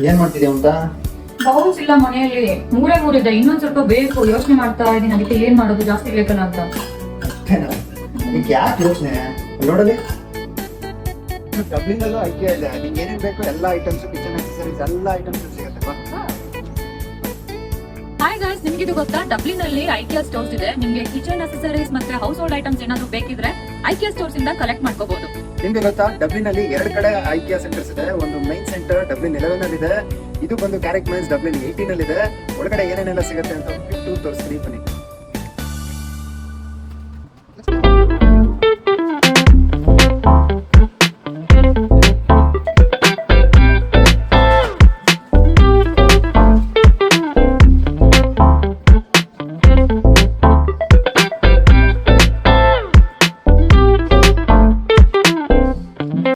ಏನ್ ಮಾಡ್ತಿದ್ಯಾ ಅಂತ? ಬೌಲ್ಸ್ ಇಲ್ಲ ಮನೆಯಲ್ಲಿ, ಮೂರೇ ಇದೆ. ಇನ್ನೊಂದ್ ಸ್ವಲ್ಪ ಬೇಕು, ಯೋಚನೆ ಮಾಡ್ತಾ ಇದೀನಿ. ಅದಕ್ಕೆ ಏನ್ ಮಾಡೋದು, ಜಾಸ್ತಿ ಬೇಕಲ್ಲ ಅಂತ. ಅಷ್ಟೇನಾ? ನಿಂಗೆ ಯಾಕೆ ಯೋಚನೆ? ನೋಡಲಿ, ಡಬ್ಲಿನಲ್ಲೂ ಐಕಿಯಾ ಇದೆ. ನಿಂಗೆ ಏನೇನ್ ಬೇಕು ಎಲ್ಲ ಐಟಮ್ಸ್, ಕಿಚನ್ ಆಕ್ಸೆಸರೀಸ್ ಎಲ್ಲ ಐಟಮ್ಸ್ ಸಿಗುತ್ತೆ. ಹಾಯ್ ಗಾಯ್ಸ್, ನಿಮ್ಗೆ ಇದು ಗೊತ್ತಾ? ಡಬ್ಲಿನ್ ಅಲ್ಲಿ ಐಕಿಯಾ ಸ್ಟೋರ್ಸ್ ಇದೆ. ನಿಮ್ಗೆ ಕಿಚನ್ ಅಸೆಸರೀಸ್ ಮತ್ತೆ ಹೌಸ್ ಹೋಲ್ಡ್ ಐಟಮ್ಸ್ ಏನಾದ್ರು ಬೇಕಿದ್ರೆ ಐಕಿಯಾ ಸ್ಟೋರ್ಸ್ ಇಂದ ಕಲೆಕ್ಟ್ ಮಾಡ್ಕೋಬಹುದು. ನಿಮ್ಗೆ ಗೊತ್ತಾ, ಡಬ್ಲಿನ್ ಅಲ್ಲಿ 2 ಕಡೆ ಐಕಿಯಾ ಸೆಂಟರ್ಸ್ ಇದೆ. ಒಂದು ಮೈನ್ ಸೆಂಟರ್ ಡಬ್ಲಿನ್ 11 ಅಲ್ಲಿ ಇದೆ, ಇದು ಬಂದು ಕ್ಯಾರೆಕ್ಟ್ ಮೈನ್ಸ್ ಡಬ್ಲಿನ್ 18 ಅಲ್ಲಿ ಇದೆ. ಒಳಗಡೆ ಏನೇನೆಲ್ಲ ಸಿಗುತ್ತೆ ಅಂತ ಬಿಟ್ಟು ತೋರಿಸ್ತೀನಿ ಬನ್ನಿ.